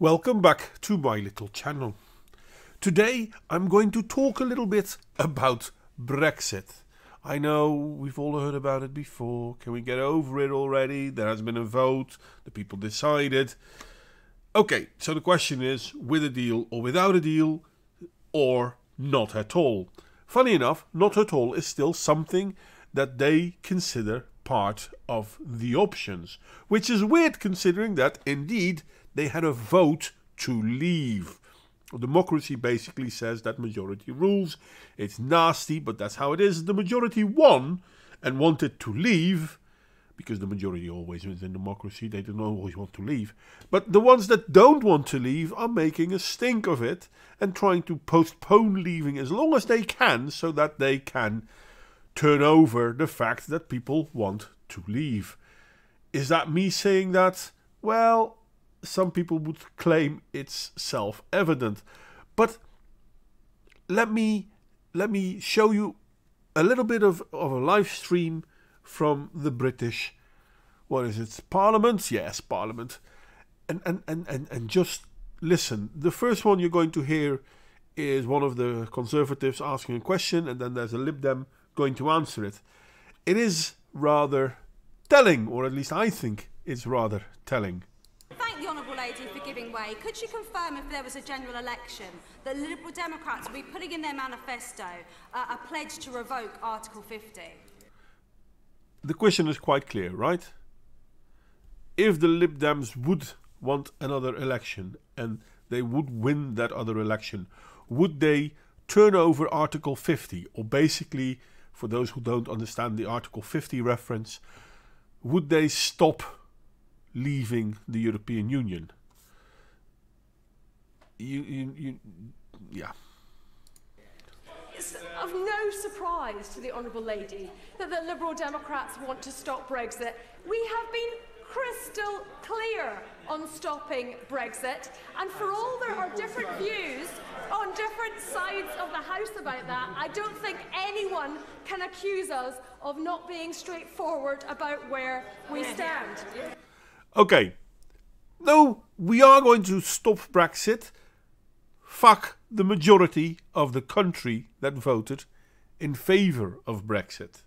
Welcome back to my little channel. Today I'm going to talk a little bit about Brexit. I know we've all heard about it before. Can we get over it already? There has been a vote. The people decided. Okay, so the question is, with a deal or without a deal, or not at all. Funny enough, not at all is still something that they consider part of the options, which is weird considering that indeed they had a vote to leave. Democracy basically says that majority rules. It's nasty, but that's how it is. The majority won and wanted to leave, because the majority always wins in democracy. They don't always want to leave. But the ones that don't want to leave are making a stink of it and trying to postpone leaving as long as they can so that they can turn over the fact that people want to leave. Is that me saying that? Well, some people would claim it's self-evident. But let me show you a little bit of a live stream from the British, what is it, Parliament? Yes, Parliament. And just listen. The first one you're going to hear is one of the Conservatives asking a question, and then there's a Lib Dem going to answer it. It is rather telling, or at least I think it's rather telling. Thank the Honourable Lady for giving way. Could she confirm if there was a general election that Liberal Democrats will be putting in their manifesto a pledge to revoke Article 50? The question is quite clear, right? If the Lib Dems would want another election and they would win that other election, would they turn over Article 50? Or basically, for those who don't understand the Article 50 reference, would they stop leaving the European Union? Yeah. It's of no surprise to the Honourable Lady that the Liberal Democrats want to stop Brexit. We have been crystal clear on stopping Brexit, and for all there are different views on different sides of the House about that, I don't think anyone can accuse us of not being straightforward about where we stand. Okay, no, we are going to stop Brexit. Fuck the majority of the country that voted in favour of Brexit.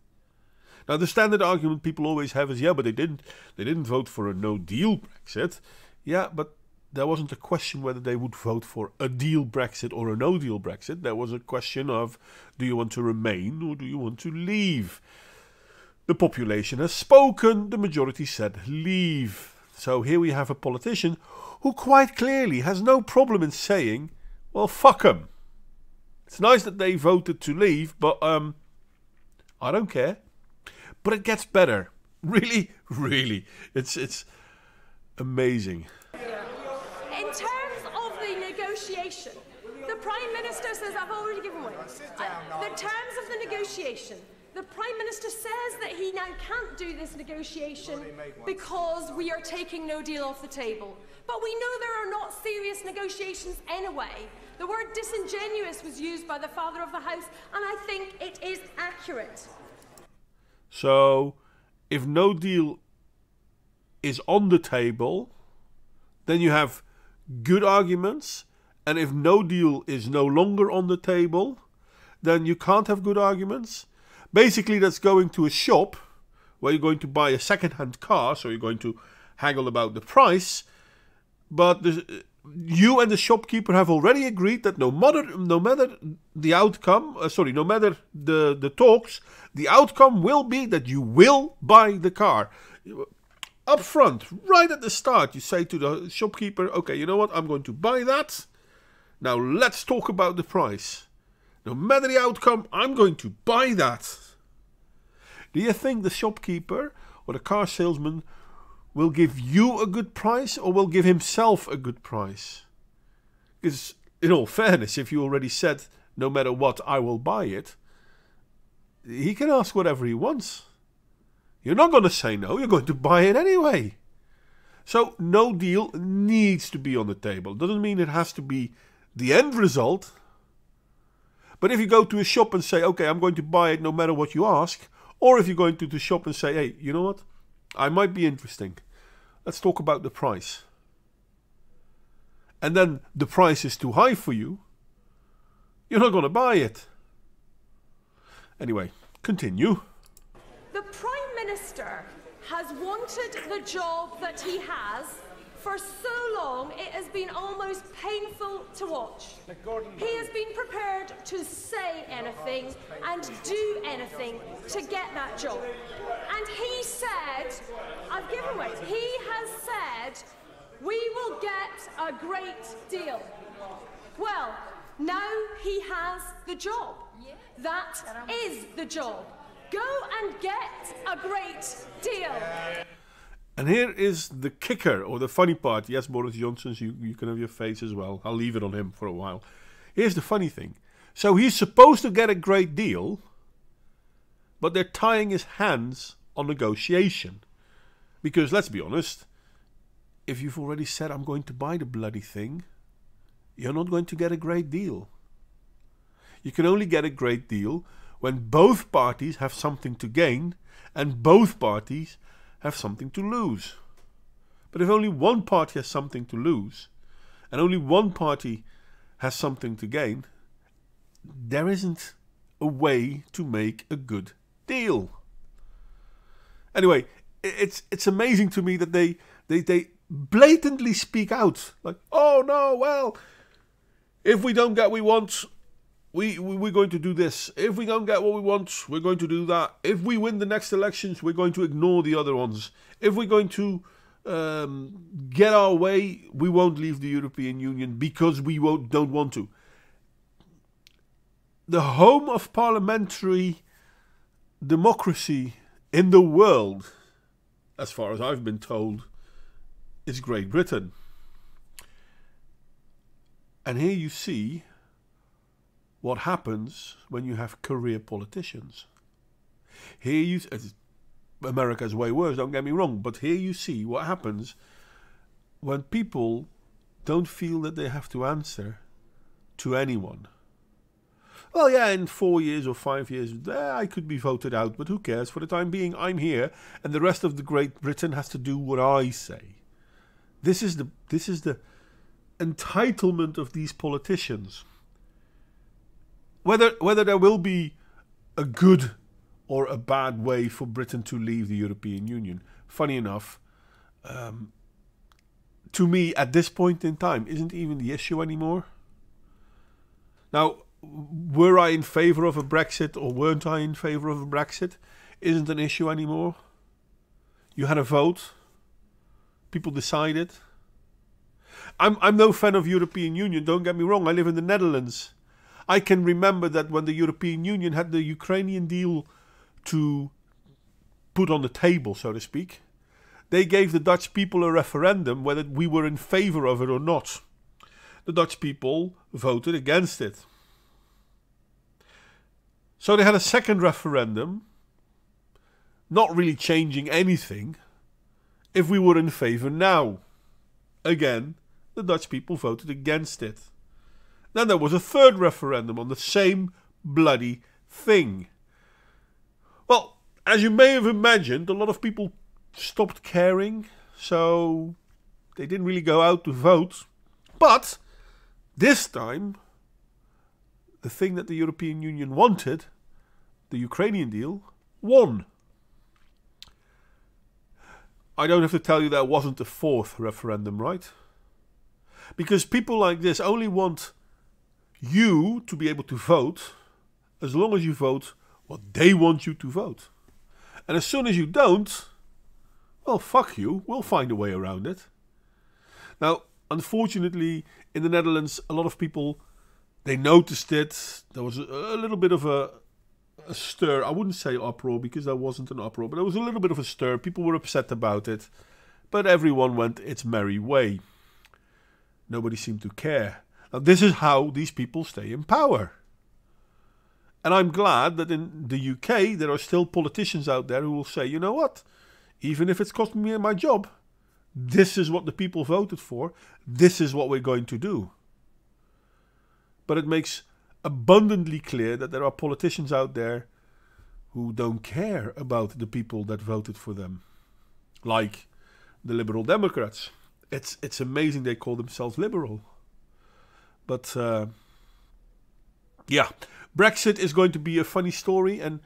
Now, the standard argument people always have is, yeah, but they didn't vote for a no-deal Brexit. Yeah, but there wasn't a question whether they would vote for a deal Brexit or a no-deal Brexit. There was a question of, do you want to remain or do you want to leave? The population has spoken. The majority said leave. So here we have a politician who quite clearly has no problem in saying, well, fuck them. It's nice that they voted to leave, but I don't care. But it gets better. Really, really. It's amazing. In terms of the negotiation, the Prime Minister says, I've already given way. The terms of the negotiation, the Prime Minister says that he now can't do this negotiation because we are taking no deal off the table. But we know there are not serious negotiations anyway. The word disingenuous was used by the Father of the House, and I think it is accurate. So, if no deal is on the table, then you have good arguments. And if no deal is no longer on the table, then you can't have good arguments. Basically, that's going to a shop where you're going to buy a second-hand car, so you're going to haggle about the price. But you and the shopkeeper have already agreed that no matter the outcome, no matter the talks, the outcome will be that you will buy the car. Up front, right at the start, you say to the shopkeeper, okay, you know what, I'm going to buy that. Now let's talk about the price. No matter the outcome, I'm going to buy that. Do you think the shopkeeper or the car salesman will give you a good price or will give himself a good price? Because in all fairness, if you already said, no matter what, I will buy it, he can ask whatever he wants. You're not going to say no, you're going to buy it anyway. So no deal needs to be on the table. Doesn't mean it has to be the end result. But if you go to a shop and say, okay, I'm going to buy it no matter what you ask, or if you're going to the shop and say, hey, you know what, I might be interesting. Let's talk about the price. and then the price is too high for you, you're not going to buy it. Anyway, continue. The Prime Minister has wanted the job that he has for so long, it has been almost painful to watch. He has been prepared to say anything and do anything to get that job. And he said, I've given way, he has said, we will get a great deal. Well, now he has the job. That is the job. Go and get a great deal. And here is the kicker, or the funny part. Yes, Boris Johnson, you can have your face as well. I'll leave it on him for a while. Here's the funny thing. So he's supposed to get a great deal, but they're tying his hands on negotiation. Because, let's be honest, if you've already said, I'm going to buy the bloody thing, you're not going to get a great deal. You can only get a great deal when both parties have something to gain and both parties have something to lose. But if only one party has something to lose and only one party has something to gain, there isn't a way to make a good deal. Anyway, it's amazing to me that they blatantly speak out like, oh no, well, if we don't get what we want, we're going to do this. If we don't get what we want, we're going to do that. If we win the next elections, we're going to ignore the other ones. If we're going to get our way, we won't leave the European Union because we don't want to. The home of parliamentary democracy in the world, as far as I've been told, is Great Britain. And here you see what happens when you have career politicians. Here America's way worse, don't get me wrong, but here you see what happens when people don't feel that they have to answer to anyone. Well, yeah, in 4 years or 5 years, I could be voted out, but who cares? For the time being, I'm here, and the rest of the Great Britain has to do what I say. This is the entitlement of these politicians. Whether there will be a good or a bad way for Britain to leave the European Union, funny enough, to me at this point in time isn't even the issue anymore. Now, were I in favour of a Brexit or weren't I in favour of a Brexit isn't an issue anymore. You had a vote. People decided. I'm no fan of European Union, don't get me wrong. I live in the Netherlands. I can remember that when the European Union had the Ukrainian deal to put on the table, so to speak, they gave the Dutch people a referendum whether we were in favour of it or not. The Dutch people voted against it. So they had a second referendum, not really changing anything, if we were in favour now. Again, the Dutch people voted against it. Then there was a third referendum on the same bloody thing. Well, as you may have imagined, a lot of people stopped caring, so they didn't really go out to vote. But this time, the thing that the European Union wanted, the Ukrainian deal, won. I don't have to tell you that wasn't the fourth referendum, right? Because people like this only want you to be able to vote as long as you vote what they want you to vote. And as soon as you don't, well, fuck you, we'll find a way around it. Now, unfortunately, in the Netherlands, a lot of people, they noticed it. There was a little bit of a stir. I wouldn't say uproar because there wasn't an uproar, but there was a little bit of a stir. People were upset about it, but everyone went its merry way. Nobody seemed to care. Now, this is how these people stay in power. And I'm glad that in the UK there are still politicians out there who will say, you know what, even if it's costing me my job, this is what the people voted for, this is what we're going to do. But it makes abundantly clear that there are politicians out there who don't care about the people that voted for them. Like the Liberal Democrats. It's amazing they call themselves liberal. But yeah, Brexit is going to be a funny story, and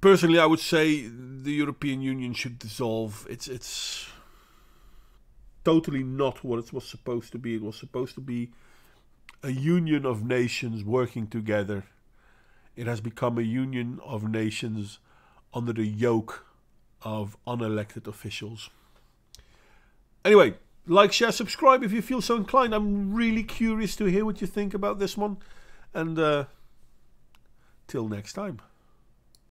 personally I would say the European Union should dissolve. It's totally not what it was supposed to be. It was supposed to be a union of nations working together. It has become a union of nations under the yoke of unelected officials. Anyway, like, share, subscribe if you feel so inclined. I'm really curious to hear what you think about this one. And till next time.